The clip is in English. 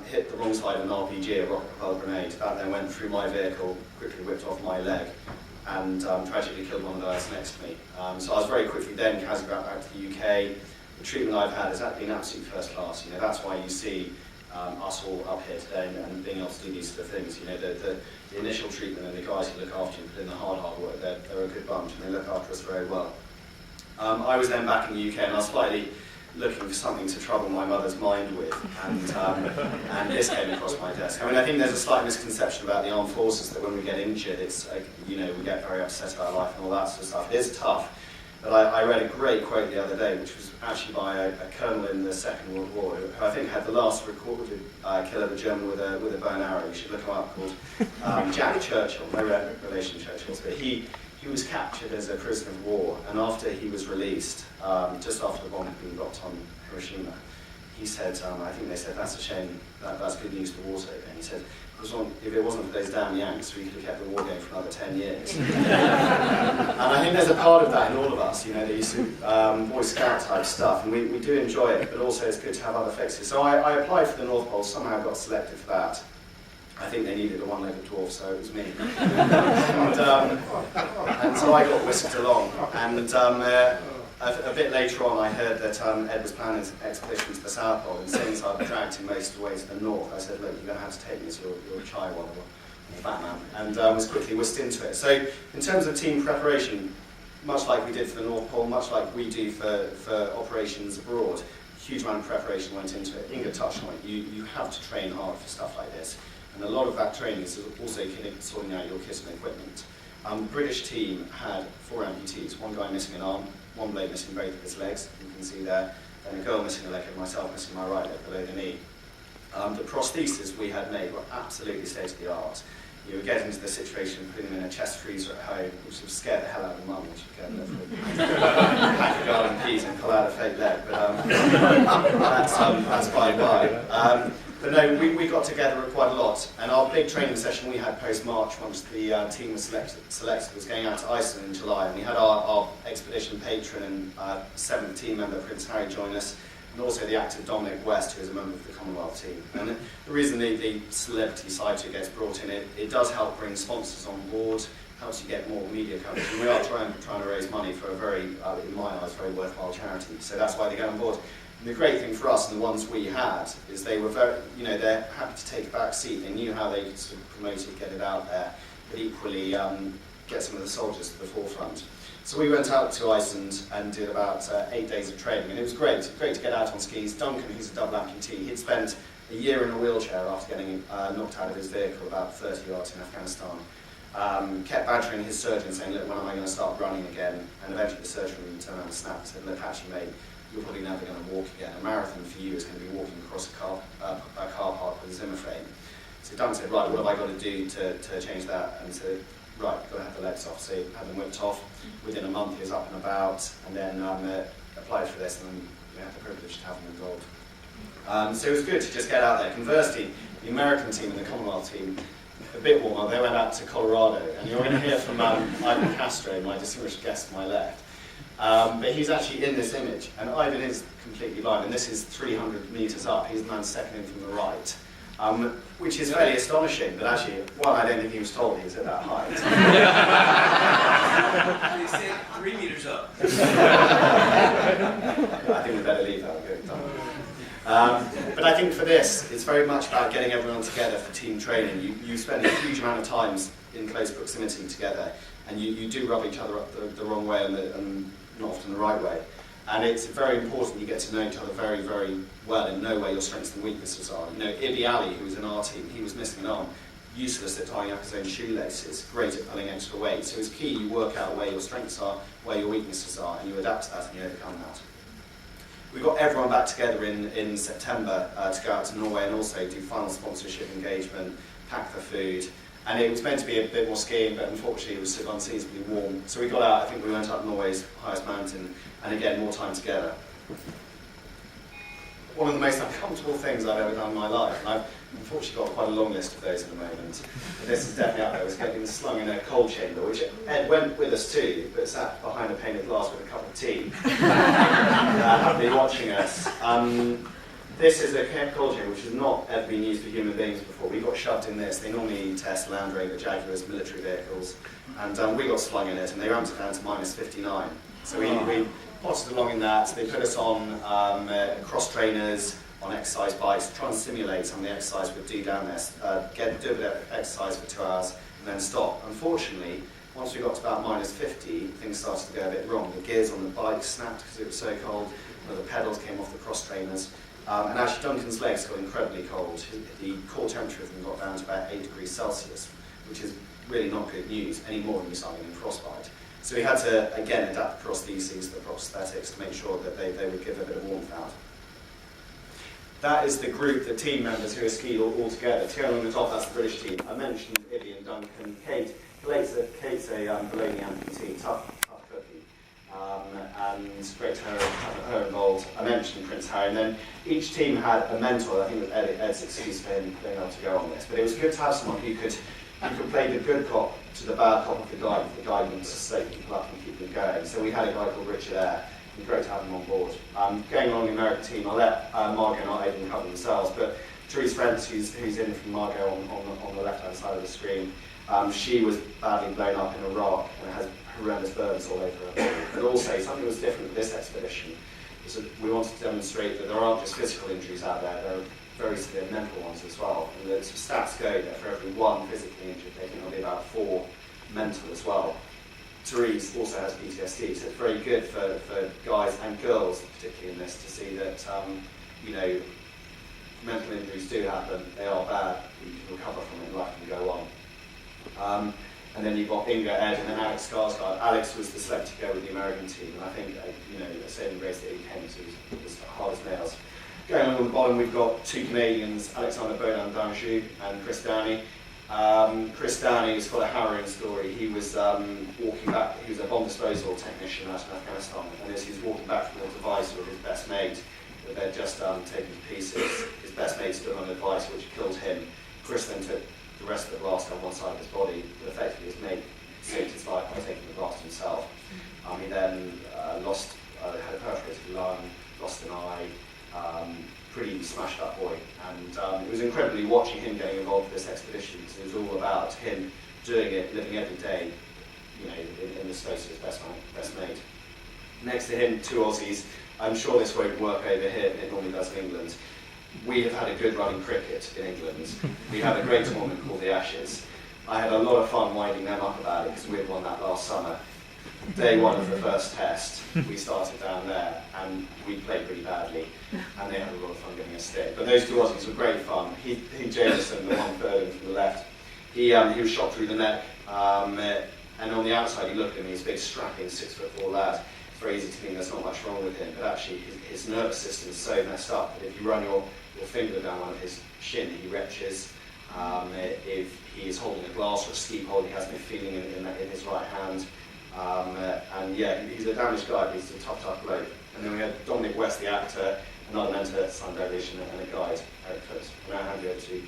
hit the wrong side of an RPG, a rocket propelled grenade. That then went through my vehicle, quickly whipped off my leg, and tragically killed one of the guys next to me. So I was very quickly then carried back to the UK. The treatment I've had has been absolutely first class. You know, that's why you see us all up here today and being able to do these sort of things. You know, the initial treatment and the guys who look after you, put in the hard work, they're a good bunch and they look after us very well. I was then back in the UK and I was slightly looking for something to trouble my mother's mind with, and this came across my desk. I mean, I think there's a slight misconception about the armed forces that when we get injured, it's you know, we get very upset about life and all that sort of stuff. It is tough, but I read a great quote the other day, which was actually by a colonel in the Second World War, who I think had the last recorded kill of a German with a bow and arrow. You should look him up, called Jack Churchill. No relation to Churchill, but he was captured as a prisoner of war, and after he was released, just after the bomb had been dropped on Hiroshima, he said, I think they said, that's a shame, that's good news for war's over. And he said, if it wasn't for those damn Yanks, we could have kept the war going for another 10 years. And I think there's a part of that in all of us, you know, these Boy Scout type stuff, and we do enjoy it, but also it's good to have other fixes. So I applied for the North Pole, somehow got selected for that. I think they needed a one-legged dwarf, so it was me. and so I got whisked along. And a bit later on, I heard that Ed was planning an expedition to the South Pole, and since I'd dragged him most of the way to the north, I said, look, you're going to have to take me as you're a shy one, or a fat man, and was quickly whisked into it. So in terms of team preparation, much like we did for the North Pole, much like we do for operations abroad, huge amount of preparation went into it. Inga touched on it. You have to train hard for stuff like this. And a lot of that training is also sorting out your kit and equipment. The British team had 4 amputees, one guy missing an arm, one blade missing both of his legs, you can see there, and a girl missing a leg, and myself missing my right leg below the knee. The prostheses we had made were absolutely state-of-the-art. You would get into the situation of putting them in a chest freezer at home, which would scare the hell out of mum, which would go and live with a pack of garden peas and pull out a fake leg, but that's by the by. But no, we got together quite a lot, and our big training session we had post-March, once the team was selected, was going out to Iceland in July, and we had our expedition patron and 7th team member, Prince Harry, join us, and also the actor Dominic West, who is a member of the Commonwealth team. And the reason the celebrity side to it gets brought in, it does help bring sponsors on board, helps you get more media coverage, and we are trying to raise money for a very, in my eyes, very worthwhile charity, so that's why they get on board. And the great thing for us, and the ones we had, is they were very, you know, they're happy to take a back seat. They knew how they could sort of promote it, get it out there, but equally get some of the soldiers to the forefront. So we went out to Iceland and did about 8 days of training, and it was great to get out on skis. Duncan, who's a double amputee, he'd spent a year in a wheelchair after getting knocked out of his vehicle about 30 yards in Afghanistan. Kept badgering his surgeon, saying, look, when am I going to start running again? And eventually the surgeon turned around and snapped and said, look, actually, mate, you're probably never going to walk again. A marathon for you is going to be walking across a car park with a Zimmer frame. So Duncan said, right, what have I got to do to change that? And said, right, you've got to have the legs off. So had them whipped off. Within a month he was up and about, and then applied for this, and then we had the privilege to have him enrolled. So it was good to just get out there. Conversely, the American team and the Commonwealth team, a bit warmer, they went out to Colorado, and you're going to hear from Ivan Castro, my distinguished guest to my left. But he's actually in this image, and Ivan is completely blind, and this is 300 metres up. He's the man second in from the right, which is fairly astonishing, but actually, one, I don't think he was told he was at that height. They say 3 meters up. I think we better leave that. But I think for this, it's very much about getting everyone together for team training. You spend a huge amount of time in close proximity together, and you do rub each other up the wrong way and not often the right way. And it's very important you get to know each other very, very well and know where your strengths and weaknesses are. You know, Ibi Ali, who was in our team, he was missing an arm, useless at tying up his own shoelaces, great at pulling extra weight. So it's key you work out where your strengths are, where your weaknesses are, and you adapt to that and you overcome that. We got everyone back together in September to go out to Norway and also do final sponsorship engagement, pack the food. And it was meant to be a bit more skiing, but unfortunately it was unseasonably warm. So we got out, I think we went up Norway's highest mountain, and again, more time together. One of the most uncomfortable things I've ever done in my life, and I've unfortunately got quite a long list of those at the moment. But this is definitely up there, was getting slung in a cold chamber, which Ed went with us to, but sat behind a pane of glass with a cup of tea, happily watching us. This is a culture which has not ever been used for human beings before. We got shoved in this. They normally test Land Rover, Jaguars, military vehicles, and we got slung in it, and they ramped it down to minus 59. So we potted along in that. They put us on cross trainers, on exercise bikes, try and simulate some of the exercise we'd do down there, do a bit of exercise for 2 hours, and then stop. Unfortunately, once we got to about minus 50, things started to go a bit wrong. The gears on the bike snapped because it was so cold, the pedals came off the cross trainers. And actually Duncan's legs got incredibly cold. The core temperature of them got down to about 8 degrees Celsius, which is really not good news any more when you start getting frostbite. So we had to, again, adapt the prostheses, the prosthetics, to make sure that they would give a bit of warmth out. That is the group, the team members who are skied all together. Together on the top, that's the British team. I mentioned Ibby and Duncan. Kate's a below-knee amputee, tough cookie. And great to have her involved. I mentioned Prince Harry, and then each team had a mentor. I think it was Ed's excuse for him being able to go on this. But it was good to have someone who could play the good cop to the bad cop of the guidance to slow people up and keep them going. So we had a guy called Richard Eyre. It was great to have him on board. Going along the American team, I'll let Margot and Aidan cover themselves, but Therese Frentz, who's in from Margot on the left-hand side of the screen, she was badly blown up in Iraq and has horrendous burns all over her body. But also, something was different with this expedition, is that we wanted to demonstrate that there aren't just physical injuries out there, there are very severe mental ones as well. And the stats go that for every 1 physically injured, they think there'll be about 4 mental as well. Therese also has PTSD, so it's very good for guys and girls, particularly in this, to see that mental injuries do happen, they are bad, you can recover from it and life can go on. And then you've got Inga, Ed, and then Alex Skarsgård. Alex was the select to go with the American team, and I think, a saving grace that he came to was hard as nails. Going on the bottom, we've got 2 Canadians, Alexander Baudin-Danjou and Chris Downey. Chris Downey has got a harrowing story. He was walking back, he was a bomb disposal technician out in Afghanistan, and as he was walking back from the device with his best mate that they'd just taken to pieces, his best mate stood on a device which killed him. Chris then took the rest of the blast on one side of his body, but effectively his mate saved his life by taking the blast himself. He then had a perforated lung, lost an eye, pretty smashed up boy, and it was incredibly watching him getting involved with this expedition, because it was all about him doing it, living every day, in the space of his best mate. Next to him, 2 Aussies. I'm sure this won't work over here, but it normally does in England. We have had a good run in cricket in England. We had a great tournament called the Ashes. I had a lot of fun winding them up about it because we had won that last summer. Day 1 of the first test, we started down there and we played pretty badly, and they had a lot of fun giving us stick. But those 2 Aussies were great fun. He Jameson, the one third from the left, he was shot through the neck, and on the outside you look at him, he's a big strapping 6'4" lad. It's very easy to think there's not much wrong with him, but actually his nervous system is so messed up that if you run your finger down one of his shin, he retches. If he is holding a glass or a ski pole, he has no feeling in his right hand. He's a damaged guy, but he's a tough bloke. And then we had Dominic West, the actor, another mentor, Sam Devlish, and a guide, Eric Phillips. And I hand you over to